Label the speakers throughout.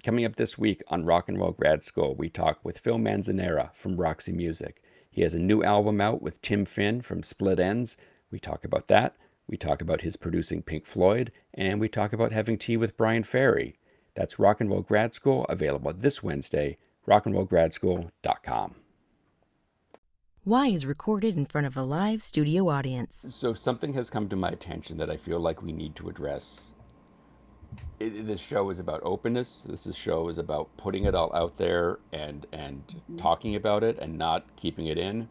Speaker 1: Coming up this week on Rock and Roll Grad School, we talk with Phil Manzanera from Roxy Music. He has a new album out with Tim Finn from Split Enz. We talk about that. We talk about his producing Pink Floyd, and we talk about having tea with Brian Ferry. That's Rock and Roll Grad School, available this Wednesday, rockandrollgradschool.com.
Speaker 2: Y is recorded in front of a live studio audience.
Speaker 1: So something has come to my attention that I feel like we need to address. This show is about openness. Show is about putting it all out there and talking about it and not keeping it in.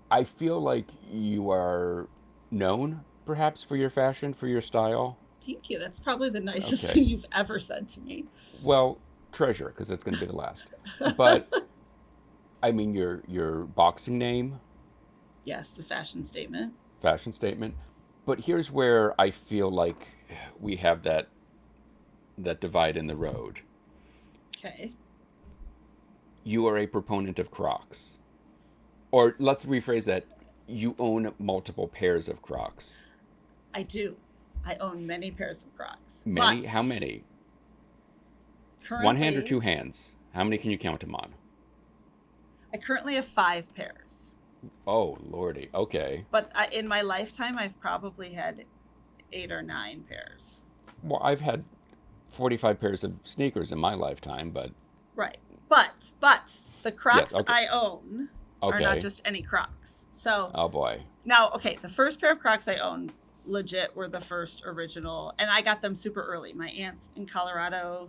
Speaker 1: I feel like you are known, perhaps, for your fashion, for your style.
Speaker 3: Thank you. That's probably the nicest thing you've ever said to me.
Speaker 1: Well, treasure, because it's going to be the last. But I mean, your boxing name.
Speaker 3: Yes, the fashion statement.
Speaker 1: Fashion statement. But here's where I feel like we have that divide in the road.
Speaker 3: Okay.
Speaker 1: You are a proponent of Crocs. Or let's rephrase that. You own multiple pairs of Crocs.
Speaker 3: I do. I own many pairs of Crocs.
Speaker 1: Many? How many?
Speaker 3: Currently,
Speaker 1: one hand or two hands? How many can you count them on?
Speaker 3: I currently have 5 pairs.
Speaker 1: Oh, lordy. Okay.
Speaker 3: But in my lifetime, I've probably had 8 or 9 pairs.
Speaker 1: Well, I've had 45 pairs of sneakers in my lifetime, but...
Speaker 3: Right. But the Crocs
Speaker 1: Yes, okay.
Speaker 3: I own are not just any Crocs. So...
Speaker 1: Oh, boy.
Speaker 3: Now, okay, the first pair of Crocs I own legit were the first original, and I got them super early. My aunts in Colorado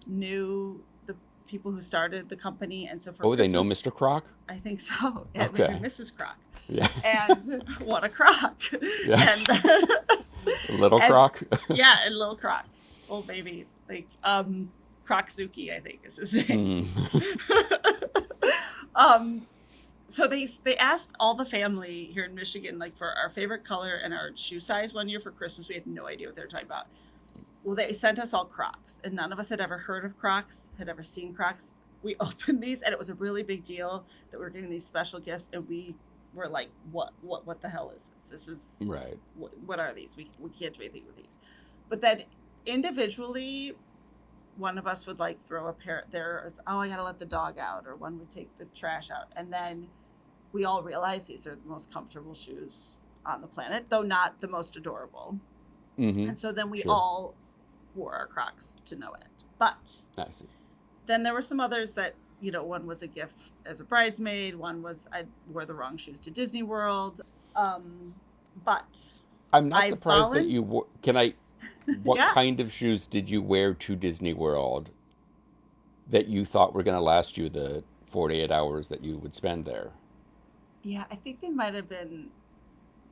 Speaker 3: knew the people who started the company, and so for
Speaker 1: Christmas, they know Mr. Croc?
Speaker 3: I think so. Yeah,
Speaker 1: Okay.
Speaker 3: Mrs. Croc.
Speaker 1: Yeah.
Speaker 3: And what a croc.
Speaker 1: Yeah.
Speaker 3: And
Speaker 1: Little Croc?
Speaker 3: Yeah, and little Croc. Old baby. Like Crocsuki, I think is his name. So they asked all the family here in Michigan, like, for our favorite color and our shoe size one year for Christmas. We had no idea what they were talking about. Well, they sent us all Crocs, and none of us had ever heard of Crocs, had ever seen Crocs. We opened these, and it was a really big deal that we were getting these special gifts, and we were like, what the hell is this? This is
Speaker 1: Right.
Speaker 3: What are these? We can't do anything with these. But then individually, one of us would like throw a pair. There's, oh, I gotta let the dog out, or one would take the trash out, and then we all realized these are the most comfortable shoes on the planet, though not the most adorable.
Speaker 1: Mm-hmm.
Speaker 3: And so then we
Speaker 1: Sure.
Speaker 3: all wore our Crocs to no end. But
Speaker 1: I see.
Speaker 3: then there were some others that, one was a gift as a bridesmaid. One was I wore the wrong shoes to Disney World. But
Speaker 1: I'm not surprised that you wore... What
Speaker 3: Yeah.
Speaker 1: kind of shoes did you wear to Disney World that you thought were going to last you the 48 hours that you would spend there?
Speaker 3: Yeah, I think they might have been,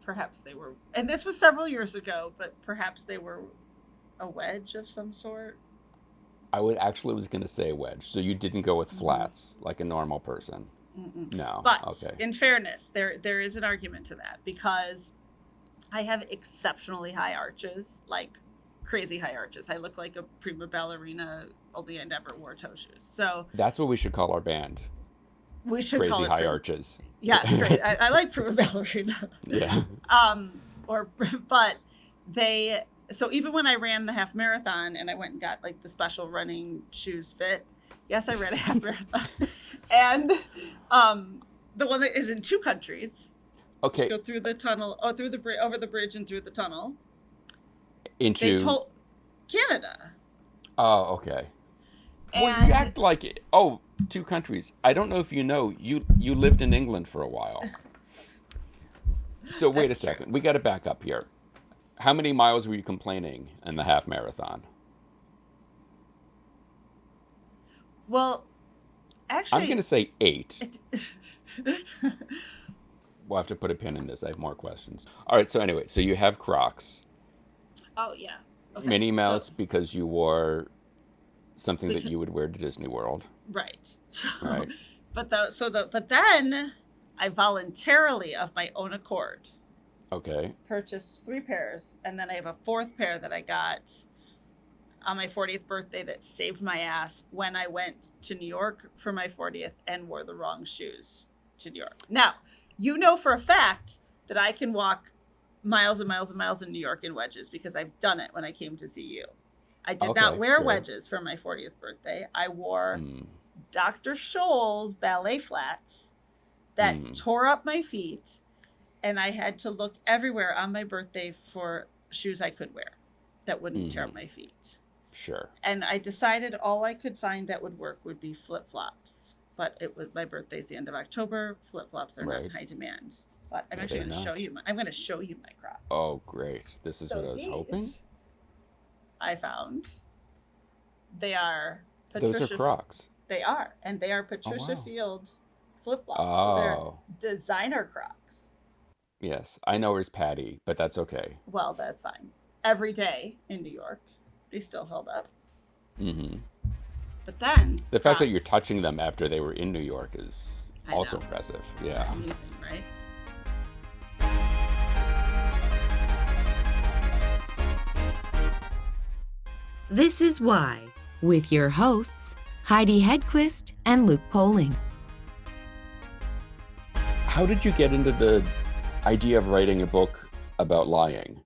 Speaker 3: perhaps they were, and this was several years ago, but perhaps they were a wedge of some sort.
Speaker 1: I was going to say wedge. So you didn't go with flats like a normal person.
Speaker 3: Mm-mm.
Speaker 1: No.
Speaker 3: But
Speaker 1: Okay.
Speaker 3: in fairness, there is an argument to that, because I have exceptionally high arches, like crazy high arches. I look like a prima ballerina, only I never wore toe shoes. So
Speaker 1: That's what we should call our band.
Speaker 3: we should
Speaker 1: Crazy
Speaker 3: call it
Speaker 1: high arches.
Speaker 3: Yes, great. I like prima ballerina.
Speaker 1: Yeah.
Speaker 3: But so even when I ran the half marathon and I went and got like the special running shoes fit, yes, I ran a half marathon. And the one that is in 2 countries.
Speaker 1: Okay.
Speaker 3: Go through the tunnel, over the bridge and through the tunnel.
Speaker 1: Into...
Speaker 3: They told Canada.
Speaker 1: Oh, okay.
Speaker 3: And
Speaker 1: Well, you act like it. Oh, 2 countries. I don't know if you know, you lived in England for a while. So wait
Speaker 3: That's
Speaker 1: a second. We got to back up here. How many miles were you complaining in the half marathon?
Speaker 3: Well, actually,
Speaker 1: I'm going to say 8. We'll have to put a pin in this. I have more questions. All right. So anyway, so you have Crocs.
Speaker 3: Oh, yeah. Okay,
Speaker 1: Minnie Mouse
Speaker 3: so-
Speaker 1: because you wore something that you would wear to Disney World.
Speaker 3: Right. So,
Speaker 1: Right.
Speaker 3: But then I voluntarily, of my own accord,
Speaker 1: Okay.
Speaker 3: purchased 3 pairs, and then I have a 4th pair that I got on my 40th birthday that saved my ass when I went to New York for my 40th and wore the wrong shoes to New York. Now, you know for a fact that I can walk miles and miles and miles in New York in wedges because I've done it when I came to see you. I did not
Speaker 1: Okay,
Speaker 3: wear
Speaker 1: sure.
Speaker 3: wedges for my 40th birthday. I wore
Speaker 1: Mm,
Speaker 3: Dr. Scholl's ballet flats that
Speaker 1: mm,
Speaker 3: tore up my feet, and I had to look everywhere on my birthday for shoes I could wear that wouldn't tear up
Speaker 1: hmm
Speaker 3: my feet.
Speaker 1: Sure.
Speaker 3: And I decided all I could find that would work would be flip flops. But it was my birthday's the end of October. Flip flops are not in
Speaker 1: Right.
Speaker 3: high demand. But I'm
Speaker 1: No,
Speaker 3: actually
Speaker 1: they're
Speaker 3: going to show
Speaker 1: not.
Speaker 3: you. I'm going to show you my Crocs.
Speaker 1: Oh, great. This is what
Speaker 3: So
Speaker 1: I was hoping.
Speaker 3: these I found they are
Speaker 1: Those are
Speaker 3: Patricia.
Speaker 1: Crocs.
Speaker 3: They are, and they are
Speaker 1: Oh,
Speaker 3: Patricia
Speaker 1: wow.
Speaker 3: Field flip flops. So they're
Speaker 1: Oh,
Speaker 3: designer Crocs.
Speaker 1: yes. I know where's Patty, but that's okay.
Speaker 3: Well, that's fine. Every day in New York, they still held up.
Speaker 1: Hmm
Speaker 3: But then
Speaker 1: The fact that you're
Speaker 3: Crocs.
Speaker 1: touching them after they were in New York is
Speaker 3: I
Speaker 1: also
Speaker 3: know.
Speaker 1: impressive.
Speaker 3: They're
Speaker 1: Yeah.
Speaker 3: amazing, right?
Speaker 2: This is Why, with your hosts, Heidi Hedquist and Luke Poling.
Speaker 1: How did you get into the idea of writing a book about lying?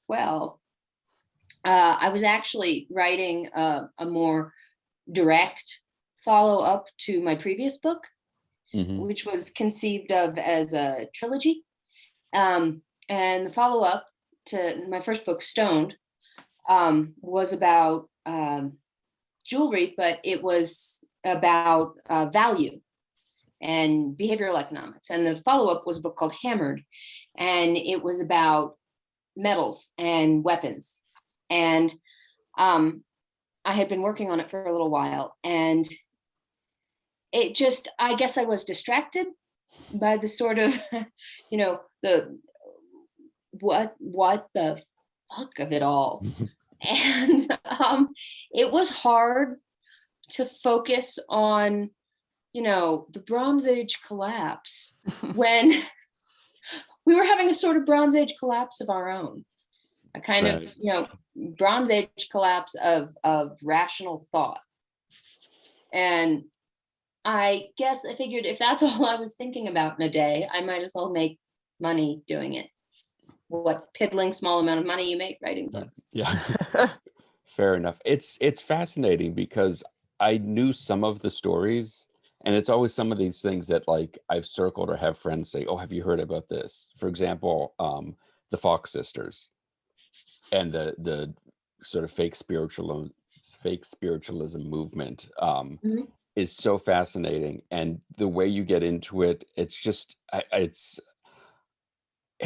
Speaker 4: Well, I was actually writing a more direct follow up to my previous book,
Speaker 1: Hmm
Speaker 4: which was conceived of as a trilogy. And the follow up to my first book, Stoned, was about jewelry, but it was about value and behavioral economics. And the follow up was a book called Hammered, and it was about metals and weapons. And um, I had been working on it for a little while, and it just, I guess I was distracted by the sort of, the what the fuck of it all. And it was hard to focus on, the Bronze Age collapse when we were having a sort of Bronze Age collapse of our own, a kind of,
Speaker 1: Right.
Speaker 4: Bronze Age collapse of rational thought. And I guess I figured if that's all I was thinking about in a day, I might as well make money doing it. What piddling small amount of money you make writing books.
Speaker 1: Yeah. Fair enough. It's fascinating because I knew some of the stories, and it's always some of these things that like I've circled or have friends say, "Oh, have you heard about this?" For example, the Fox sisters and the sort of fake spiritualism movement
Speaker 4: Mhm.
Speaker 1: is so fascinating, and the way you get into it, it's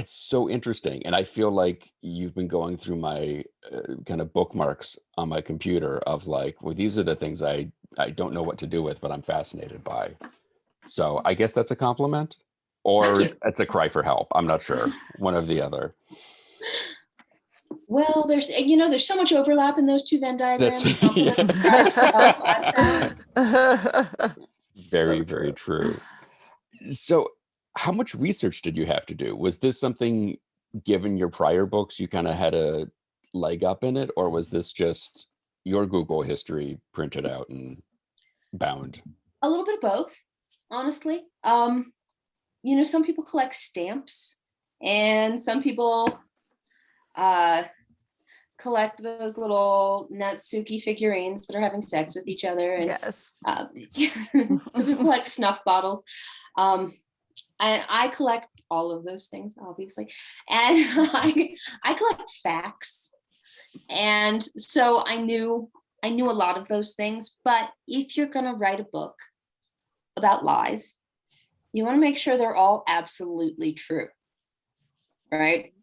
Speaker 1: so interesting, and I feel like you've been going through my kind of bookmarks on my computer of like, well, these are the things I don't know what to do with, but I'm fascinated by. So I guess that's a compliment,
Speaker 4: Thank
Speaker 1: or
Speaker 4: you.
Speaker 1: it's a cry for help. I'm not sure. One of the other.
Speaker 4: Well, there's so much overlap in those two Venn
Speaker 1: That's
Speaker 4: diagrams. Compliments and cries for help, I've found.
Speaker 1: very,
Speaker 3: So
Speaker 1: very
Speaker 3: true.
Speaker 1: true. So, how much research did you have to do? Was this something, given your prior books, you kind of had a leg up in it, or was this just your Google history printed out and bound?
Speaker 4: A little bit of both, honestly. Some people collect stamps, and some people uh collect those little Natsuki figurines that are having sex with each other, and
Speaker 5: Yes.
Speaker 4: some people collect snuff bottles. Um, and I collect all of those things, obviously, and I collect facts, and so I knew a lot of those things. But if you're gonna write a book about lies, you want to make sure they're all absolutely true, right?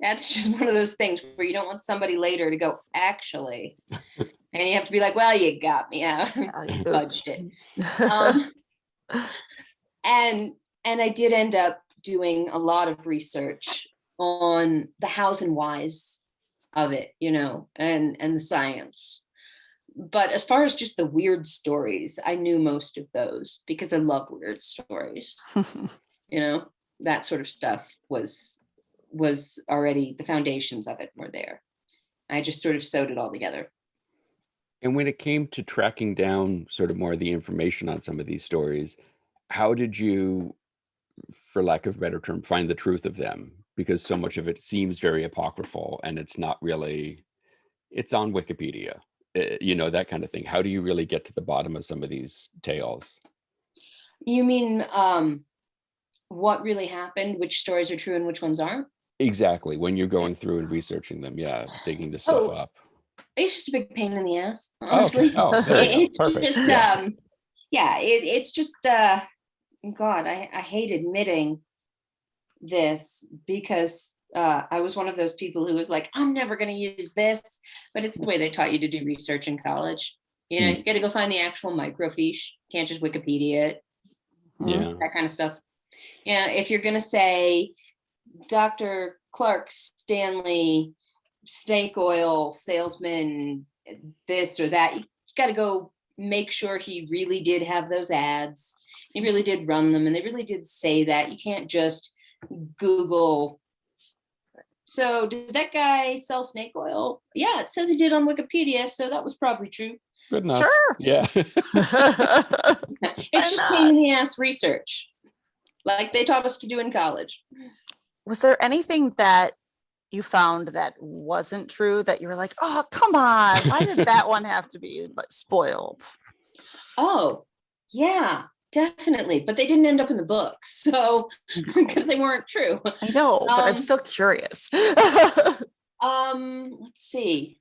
Speaker 4: That's just one of those things where you don't want somebody later to go, actually, and you have to be like, well, you got me. Yeah, fudged it. Um, and I did end up doing a lot of research on the hows and whys of it, and the science. But as far as just the weird stories, I knew most of those because I love weird stories. That sort of stuff was already, the foundations of it were there. I just sort of sewed it all together.
Speaker 1: And when it came to tracking down sort of more of the information on some of these stories, how did you, for lack of a better term, find the truth of them? Because so much of it seems very apocryphal, and it's not really. it's on Wikipedia, you know, that kind of thing. How do you really get to the bottom of some of these tales?
Speaker 4: You mean what really happened, which stories are true and which ones aren't?
Speaker 1: Exactly. When you're going through and researching them, yeah, digging this stuff
Speaker 4: Oh,
Speaker 1: up.
Speaker 4: it's just a big pain in the ass,
Speaker 1: Oh, okay.
Speaker 4: honestly.
Speaker 1: Oh, there you go.
Speaker 4: It's
Speaker 1: Perfect.
Speaker 4: just
Speaker 1: Yeah.
Speaker 4: yeah, it's just God, I hate admitting this because I was one of those people who was like, I'm never going to use this, but it's the way they taught you to do research in college. You know,
Speaker 1: Mm.
Speaker 4: you got to go find the actual microfiche. Can't just Wikipedia it,
Speaker 1: Yeah.
Speaker 4: that kind of stuff. Yeah, if you're going to say Dr. Clark Stanley, snake oil salesman, this or that, you got to go make sure he really did have those ads. He really did run them, and they really did say that. You can't just Google. So did that guy sell snake oil? Yeah, it says he did on Wikipedia, so that was probably true.
Speaker 1: Good enough.
Speaker 5: Sure.
Speaker 1: Yeah.
Speaker 4: It's just pain in the ass research, like they taught us to do in college.
Speaker 5: Was there anything that you found that wasn't true that you were like, oh, come on, why did that one have to be like spoiled?
Speaker 4: Oh, yeah, definitely. But they didn't end up in the book, so because they weren't true.
Speaker 5: I know, but I'm still curious.
Speaker 4: Let's see.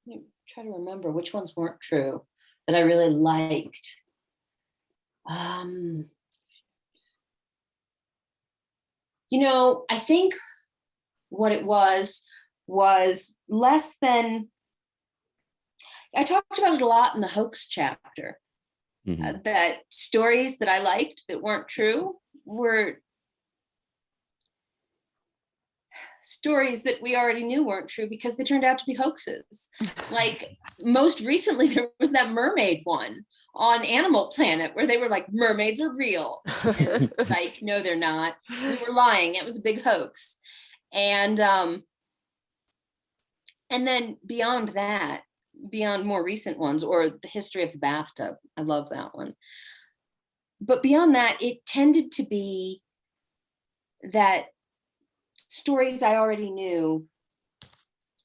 Speaker 4: Let me try to remember which ones weren't true that I really liked. You know, I think what it was less than, I talked about it a lot in the hoax chapter.
Speaker 1: Mhm.
Speaker 4: That stories that I liked that weren't true were stories that we already knew weren't true because they turned out to be hoaxes. Like most recently, there was that mermaid one on Animal Planet where they were like, mermaids are real. And it's like, no, they're not. We were lying. It was a big hoax. And then beyond that, beyond more recent ones, or the history of the bathtub, I love that one. But beyond that, it tended to be that stories I already knew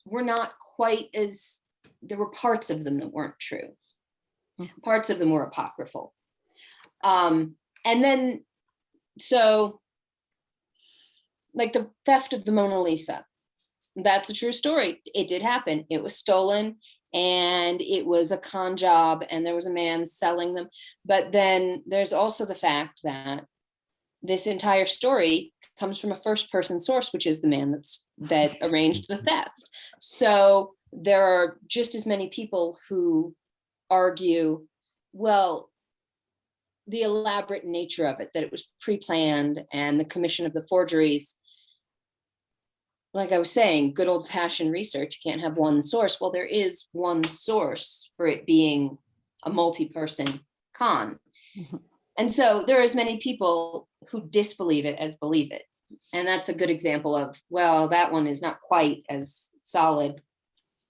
Speaker 4: were not quite as, there were parts of them that weren't true. Parts of them were apocryphal. And then, so like the theft of the Mona Lisa, that's a true story. It did happen. It was stolen and it was a con job and there was a man selling them. But then there's also the fact that this entire story comes from a first person source, which is the man that arranged the theft. So there are just as many people who argue, well, the elaborate nature of it, that it was pre-planned and the commission of the forgeries. Like I was saying, good old fashioned research, you can't have one source. Well, there is one source for it being a multi-person con. And so there are as many people who disbelieve it as believe it. And that's a good example of, well, that one is not quite as solid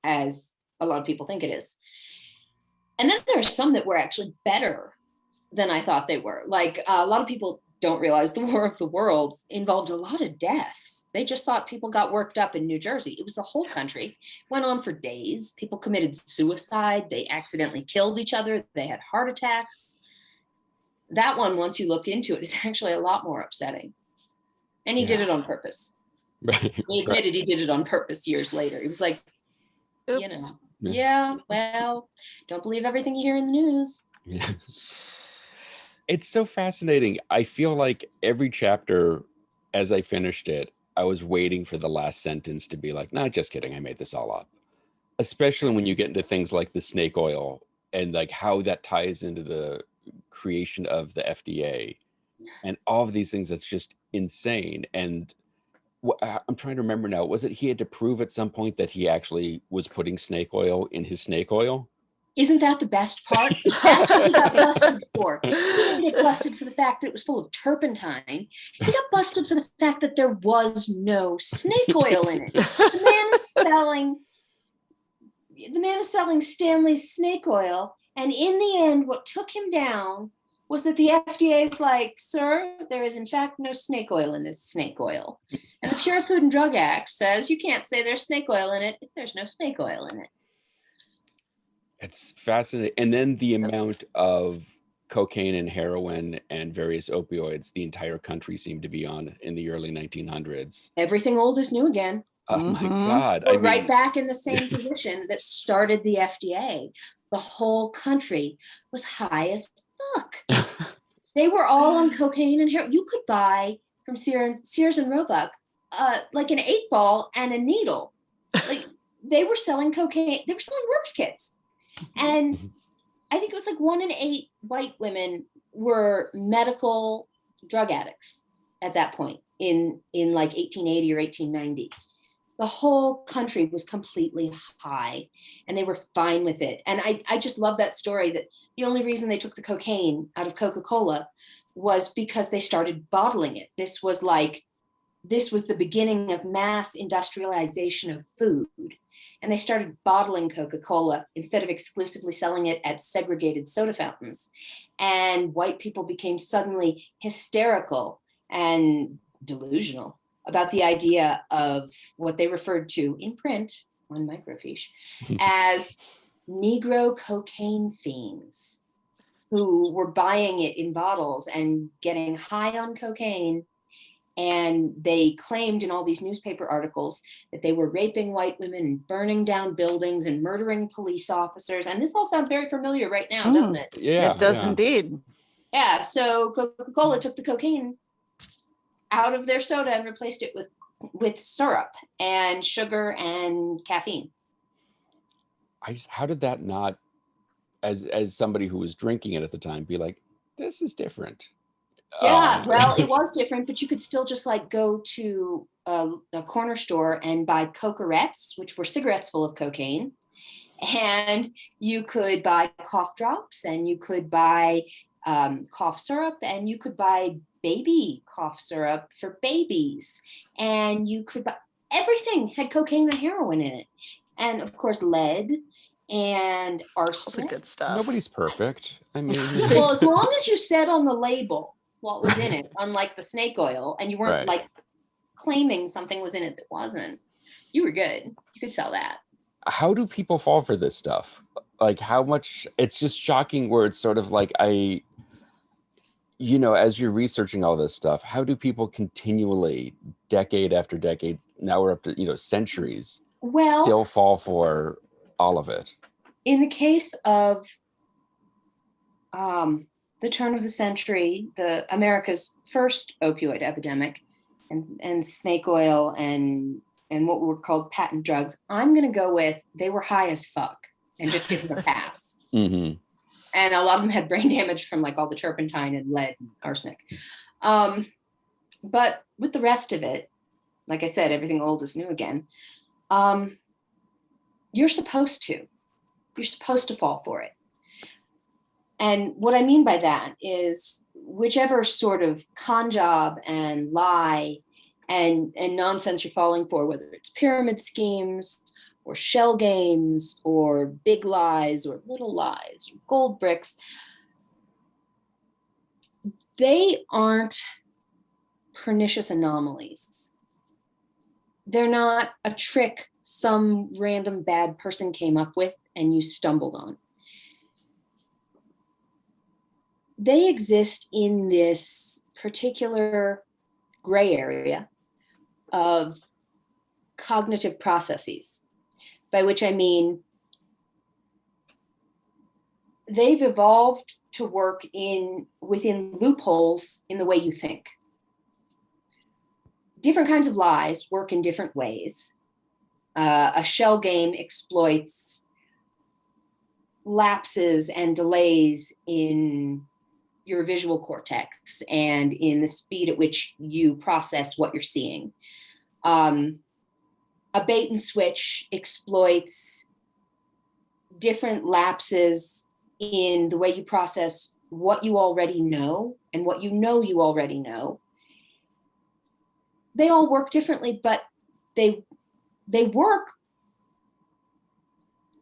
Speaker 4: as a lot of people think it is. And then there are some that were actually better than I thought they were. Like a lot of people don't realize the War of the Worlds involved a lot of deaths. They just thought people got worked up in New Jersey. It was the whole country. Went on for days. People committed suicide. They accidentally killed each other. They had heart attacks. That one, once you look into it, is actually a lot more upsetting. And he did it on purpose.
Speaker 1: Right.
Speaker 4: He admitted he did it on purpose years later. He was like,
Speaker 5: Oops.
Speaker 4: you know, yeah, well, don't believe everything you hear in the news.
Speaker 1: Yes. It's so fascinating. I feel like every chapter, as I finished it, I was waiting for the last sentence to be like, nah, just kidding. I made this all up. Especially when you get into things like the snake oil and like how that ties into the creation of the FDA and all of these things. That's just insane. And I'm trying to remember now, was it he had to prove at some point that he actually was putting snake oil in his snake oil?
Speaker 4: Isn't that the best part? That's what he got busted for. He didn't get busted for the fact that it was full of turpentine. He got busted for the fact that there was no snake oil in it. The man is selling Stanley's snake oil, and in the end, what took him down was that the FDA is like, sir, there is in fact no snake oil in this snake oil. And the Pure Food and Drug Act says you can't say there's snake oil in it if there's no snake oil in it.
Speaker 1: It's fascinating. And then the
Speaker 5: That's-
Speaker 1: amount of cocaine and heroin and various opioids the entire country seemed to be on in the early 1900s.
Speaker 4: Everything old is new again.
Speaker 1: Oh my
Speaker 5: Mhm.
Speaker 1: God.
Speaker 4: We're right back in the same position that started the FDA. The whole country was high as fuck. They were all on cocaine and heroin. You could buy from Sears and Roebuck like an 8-ball and a needle. Like they were selling cocaine. They were selling works kits. And I think it was like 1 in 8 white women were medical drug addicts at that point in like 1880 or 1890. The whole country was completely high and they were fine with it. And I just love that story that the only reason they took the cocaine out of Coca-Cola was because they started bottling it. This was the beginning of mass industrialization of food. And they started bottling Coca-Cola instead of exclusively selling it at segregated soda fountains. And white people became suddenly hysterical and delusional about the idea of what they referred to in print on microfiche as Negro cocaine fiends, who were buying it in bottles and getting high on cocaine. And they claimed in all these newspaper articles that they were raping white women and burning down buildings and murdering police officers. And this all sounds very familiar right now, doesn't it?
Speaker 1: Yeah.
Speaker 5: It does
Speaker 1: yeah.
Speaker 5: indeed.
Speaker 4: Yeah, so Coca-Cola took the cocaine out of their soda and replaced it with syrup and sugar and caffeine.
Speaker 1: How did that not, as somebody who was drinking it at the time, be like, this is different?
Speaker 4: Yeah, well, it was different, but you could still just like go to a corner store and buy Cocarettes, which were cigarettes full of cocaine. And you could buy cough drops and you could buy cough syrup and you could buy baby cough syrup for babies. And you could buy, everything had cocaine and heroin in it. And of course, lead and
Speaker 5: All the
Speaker 4: arsenic.
Speaker 5: good stuff.
Speaker 1: Nobody's perfect. I mean,
Speaker 4: Well, as long as you said on the label what was in it, unlike the snake oil, and you weren't
Speaker 1: Right.
Speaker 4: like claiming something was in it that wasn't, you were good. You could sell that.
Speaker 1: how do people fall for this stuff? Like how much, it's just shocking where it's sort of like as you're researching all this stuff, how do people continually, decade after decade, now we're up to, centuries,
Speaker 4: Well,
Speaker 1: still fall for all of it?
Speaker 4: in the case of the turn of the century, the America's first opioid epidemic, and snake oil and what were called patent drugs, I'm going to go with they were high as fuck and just give them a pass.
Speaker 1: Mm-hmm.
Speaker 4: And a lot of them had brain damage from like all the turpentine and lead and arsenic. But with the rest of it, like I said, everything old is new again. You're supposed to fall for it. And what I mean by that is whichever sort of con job and lie and nonsense you're falling for, whether it's pyramid schemes or shell games or big lies or little lies or gold bricks, they aren't pernicious anomalies. They're not a trick some random bad person came up with and you stumbled on. They exist in this particular gray area of cognitive processes, by which I mean they've evolved to work within loopholes in the way you think. Different kinds of lies work in different ways. A shell game exploits lapses and delays in your visual cortex and in the speed at which you process what you're seeing. A bait and switch exploits different lapses in the way you process what you already know and what you already know. They all work differently, but they work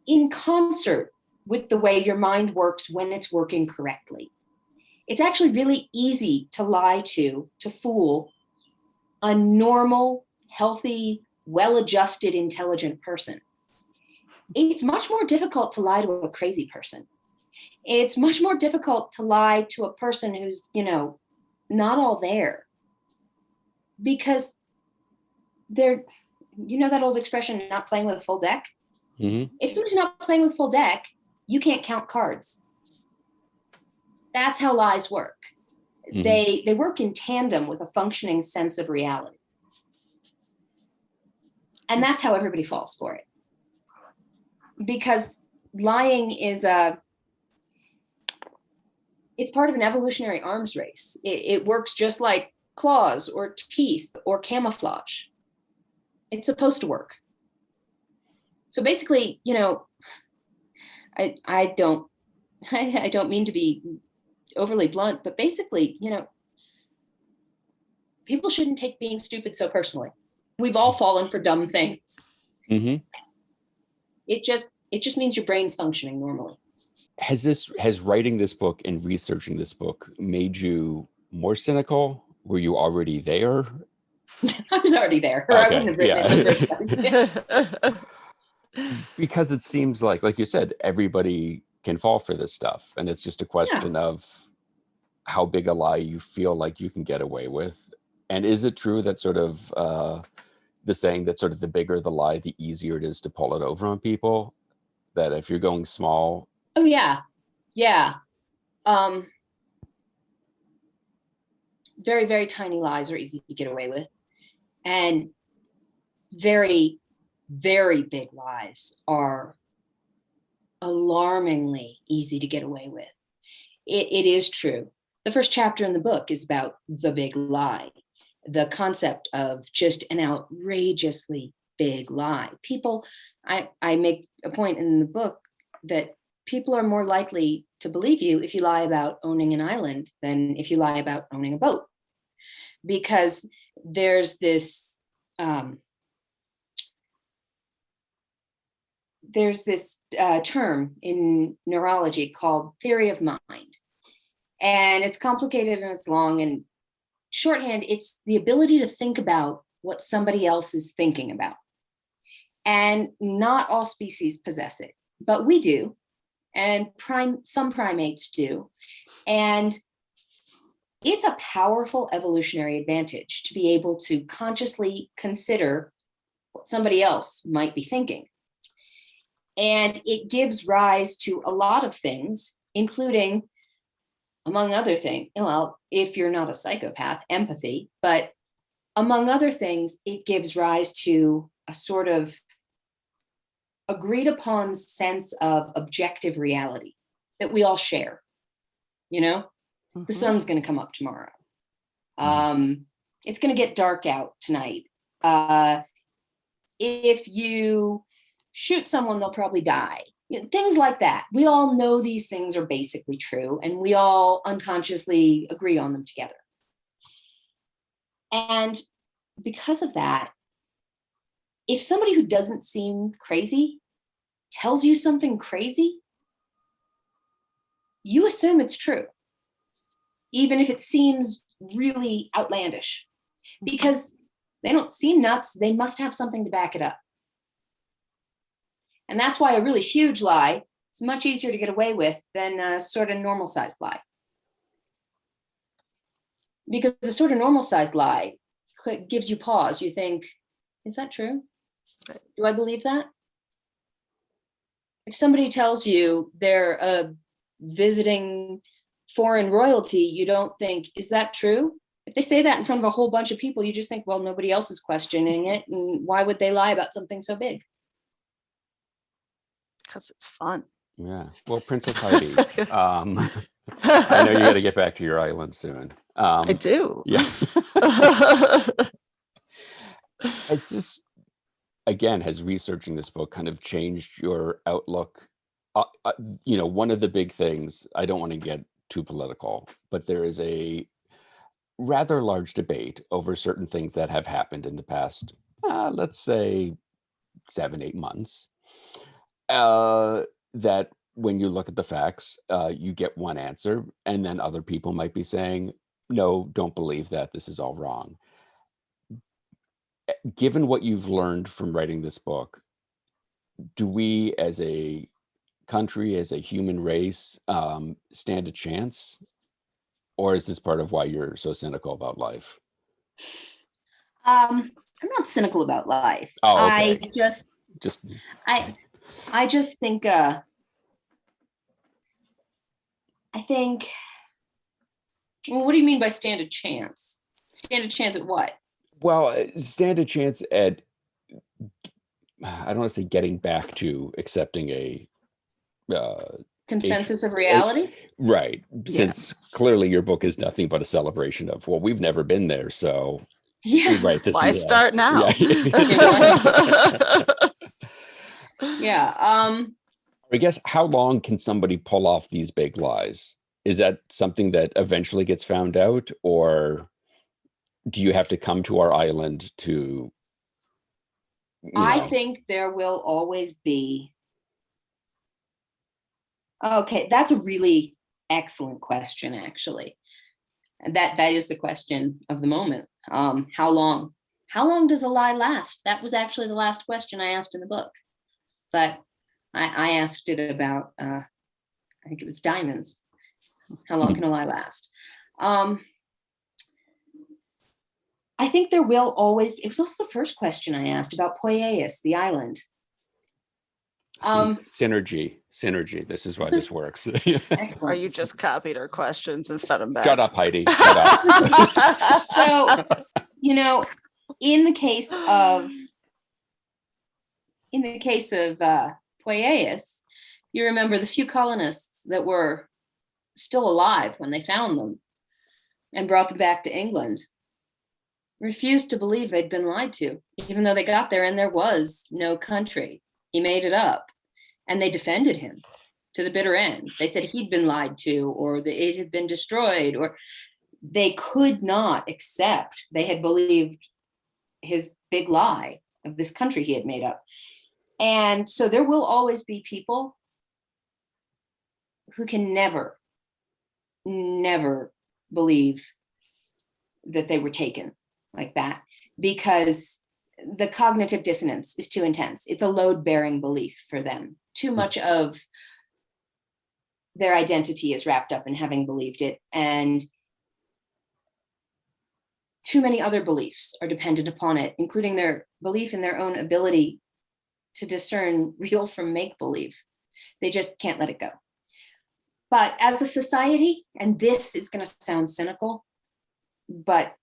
Speaker 4: in concert with the way your mind works when it's working correctly. It's actually really easy to lie to fool a normal, healthy, well-adjusted, intelligent person. It's much more difficult to lie to a crazy person. It's much more difficult to lie to a person who's, not all there. Because they're, that old expression, not playing with a full deck?
Speaker 1: Mm-hmm.
Speaker 4: If somebody's not playing with full deck, you can't count cards. That's how lies work.
Speaker 1: Mm-hmm.
Speaker 4: They work in tandem with a functioning sense of reality. And that's how everybody falls for it. Because lying is it's part of an evolutionary arms race. It works just like claws or teeth or camouflage. It's supposed to work. So basically, I don't mean to be overly blunt, but basically, people shouldn't take being stupid so personally. We've all fallen for dumb things.
Speaker 1: Mm-hmm.
Speaker 4: It just means your brain's functioning normally.
Speaker 1: Has writing this book and researching this book made you more cynical? Were you already there?
Speaker 4: I was already there, or
Speaker 1: Okay,
Speaker 4: I wouldn't have written it in the first place.
Speaker 1: Because it seems like you said, everybody can fall for this stuff, and it's just a question of how big a lie you feel like you can get away with. And is it true that sort of the saying that sort of the bigger the lie, the easier it is to pull it over on people? That if you're going small.
Speaker 4: Oh yeah. Very, very tiny lies are easy to get away with, and very, very big lies are alarmingly easy to get away with. It is true. The first chapter in the book is about the big lie, the concept of just an outrageously big lie. People, I make a point in the book that people are more likely to believe you if you lie about owning an island than if you lie about owning a boat. Because there's this term in neurology called theory of mind. And it's complicated and it's long, and shorthand, it's the ability to think about what somebody else is thinking about. And not all species possess it, but we do. And some primates do. And it's a powerful evolutionary advantage to be able to consciously consider what somebody else might be thinking. And it gives rise to a lot of things, including, among other things, well, if you're not a psychopath, empathy, but among other things, it gives rise to a sort of agreed upon sense of objective reality that we all share. The sun's going to come up tomorrow. It's going to get dark out tonight. If you shoot someone, they'll probably die. Things like that. We all know these things are basically true, and we all unconsciously agree on them together. And because of that, if somebody who doesn't seem crazy tells you something crazy, you assume it's true, even if it seems really outlandish, because they don't seem nuts. They must have something to back it up. And that's why a really huge lie is much easier to get away with than a sort of normal sized lie. Because the sort of normal sized lie gives you pause. You think, is that true? Do I believe that? If somebody tells you they're a visiting foreign royalty, you don't think, is that true? If they say that in front of a whole bunch of people, you just think, well, nobody else is questioning it. And why would they lie about something so big?
Speaker 5: Because it's fun.
Speaker 1: Yeah. Well, Princess Heidi, I know you got to get back to your island soon.
Speaker 5: I do.
Speaker 1: Yeah. Has researching this book kind of changed your outlook? One of the big things, I don't want to get too political, but there is a rather large debate over certain things that have happened in the past, let's say 7-8 months, that when you look at the facts, you get one answer, and then other people might be saying, no, don't believe that. This is all wrong. Given what you've learned from writing this book, do we as a country, as a human race, stand a chance? Or is this part of why you're so cynical about life?
Speaker 4: I'm not cynical about life.
Speaker 1: Oh, okay.
Speaker 4: Just I just think I think, well, what do you mean by stand a chance? Stand a chance at what?
Speaker 1: Well, stand a chance at, I don't want to say getting back to accepting a
Speaker 4: Consensus of reality?
Speaker 1: right. Since clearly your book is nothing but a celebration of, well, we've never been there. So,
Speaker 4: Yeah.
Speaker 1: right. This
Speaker 5: Why
Speaker 1: is
Speaker 5: start now?
Speaker 4: Yeah.
Speaker 1: I guess, how long can somebody pull off these big lies? Is that something that eventually gets found out, or do you have to come to our island to,
Speaker 4: I think there will always be. Okay, that's a really excellent question, actually. And that is the question of the moment. How long? How long does a lie last? That was actually the last question I asked in the book. But I asked it about, I think it was diamonds. How long can a lie last? I think there will always, it was also the first question I asked about Poyais, the island.
Speaker 1: Synergy. This is why this works.
Speaker 5: Or you just copied our questions and fed them back?
Speaker 1: Shut up, Heidi. Shut up.
Speaker 4: So, in the case of Poyais, you remember the few colonists that were still alive when they found them and brought them back to England refused to believe they'd been lied to, even though they got there and there was no country. He made it up, and they defended him to the bitter end. They said he'd been lied to, or that it had been destroyed, or they could not accept they had believed his big lie of this country he had made up. And so there will always be people who can never believe that they were taken like that, because the cognitive dissonance is too intense. It's a load-bearing belief for them. Too much of their identity is wrapped up in having believed it, and too many other beliefs are dependent upon it, including their belief in their own ability to discern real from make-believe. They just can't let it go. But as a society, and this is going to sound cynical, but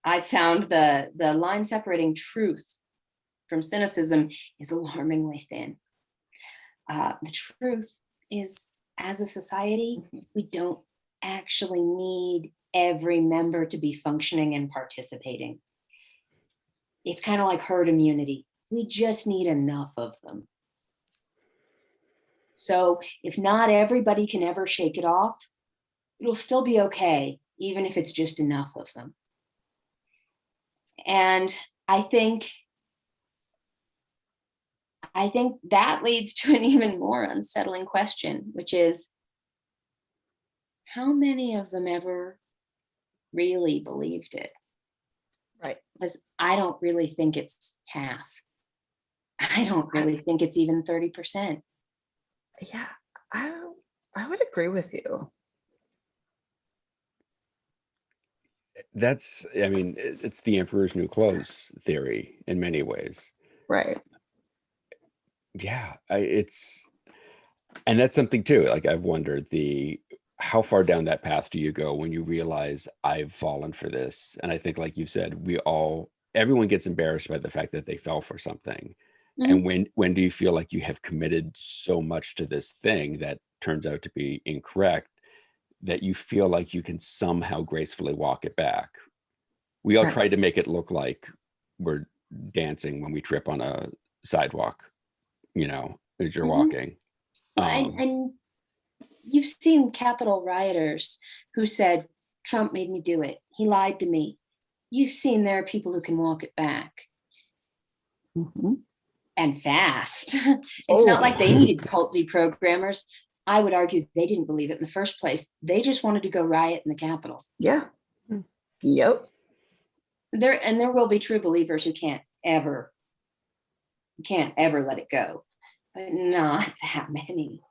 Speaker 4: I found the line separating truth from cynicism is alarmingly thin. The truth is, as a society, we don't actually need every member to be functioning and participating. It's kind of like herd immunity. We just need enough of them. So if not everybody can ever shake it off, it'll still be okay, even if it's just enough of them. And I think that leads to an even more unsettling question, which is, how many of them ever really believed it?
Speaker 5: Right.
Speaker 4: Because I don't really think it's half. I don't really think it's even 30%.
Speaker 5: Yeah, I would agree with you.
Speaker 1: That's, I mean, it's the emperor's new clothes theory in many ways.
Speaker 5: Right.
Speaker 1: Yeah, and that's something too. Like, I've wondered, how far down that path do you go when you realize I've fallen for this? And I think, like you said, everyone gets embarrassed by the fact that they fell for something.
Speaker 4: Mhm.
Speaker 1: And when do you feel like you have committed so much to this thing that turns out to be incorrect, that you feel like you can somehow gracefully walk it back? We all
Speaker 5: Right.
Speaker 1: try to make it look like we're dancing when we trip on a sidewalk, as you're
Speaker 4: Mhm.
Speaker 1: walking.
Speaker 4: And you've seen Capitol rioters who said, Trump made me do it. He lied to me. You've seen there are people who can walk it back.
Speaker 5: Mm-hmm.
Speaker 4: and fast. It's not like they needed cult deprogrammers. I would argue they didn't believe it in the first place. They just wanted to go riot in the Capitol.
Speaker 5: Yeah. Yep.
Speaker 4: There will be true believers who can't ever let it go, but not that many.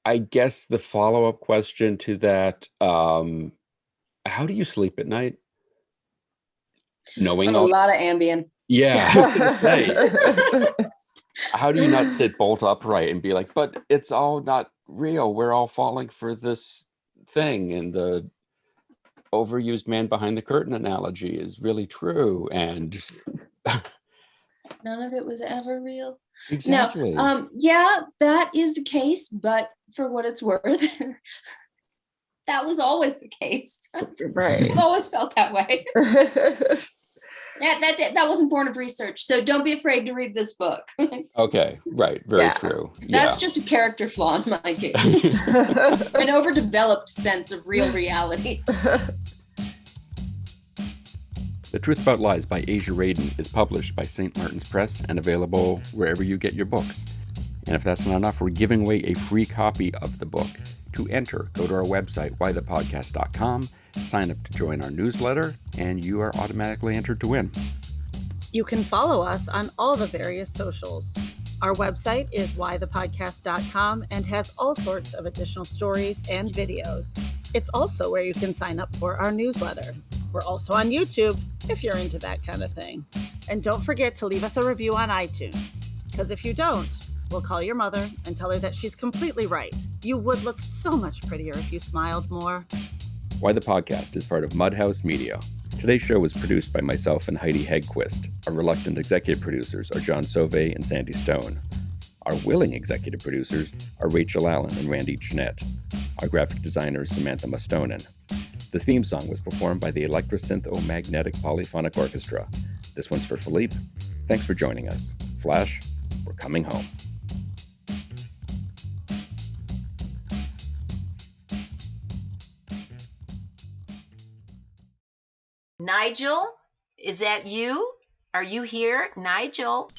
Speaker 1: I guess the follow-up question to that, how do you sleep at night? Knowing
Speaker 4: A
Speaker 1: all,
Speaker 4: lot of Ambien.
Speaker 1: yeah, I was gonna say, how do you not sit bolt upright and be like, but it's all not real. We're all falling for this thing, and the overused man behind the curtain analogy is really true. And
Speaker 4: None of it was ever real.
Speaker 1: exactly.
Speaker 4: No, yeah, that is the case, but for what it's worth, that was always the case.
Speaker 5: Right.
Speaker 4: I've always felt that way. Yeah, that wasn't born of research, so don't be afraid to read this book.
Speaker 1: Okay, right, very
Speaker 5: Yeah.
Speaker 1: true.
Speaker 4: That's just a character flaw in my case. An overdeveloped sense of real reality.
Speaker 1: The Truth About Lies by Aja Raden is published by St. Martin's Press and available wherever you get your books. And if that's not enough, we're giving away a free copy of the book. To enter, go to our website, whythepodcast.com, sign up to join our newsletter, and you are automatically entered to win.
Speaker 5: You can follow us on all the various socials. Our website is whythepodcast.com and has all sorts of additional stories and videos. It's also where you can sign up for our newsletter. We're also on YouTube if you're into that kind of thing. And don't forget to leave us a review on iTunes, because if you don't, we'll call your mother and tell her that she's completely right. You would look so much prettier if you smiled more.
Speaker 1: Why the Podcast is part of Mudhouse Media. Today's show was produced by myself and Heidi Hegquist. Our reluctant executive producers are John Sauvé and Sandy Stone. Our willing executive producers are Rachel Allen and Randy Jeanette. Our graphic designer is Samantha Mustonen. The theme song was performed by the Electrosynth-O-Magnetic Polyphonic Orchestra. This one's for Philippe. Thanks for joining us. Flash, we're coming home.
Speaker 6: Nigel, is that you? Are you here, Nigel?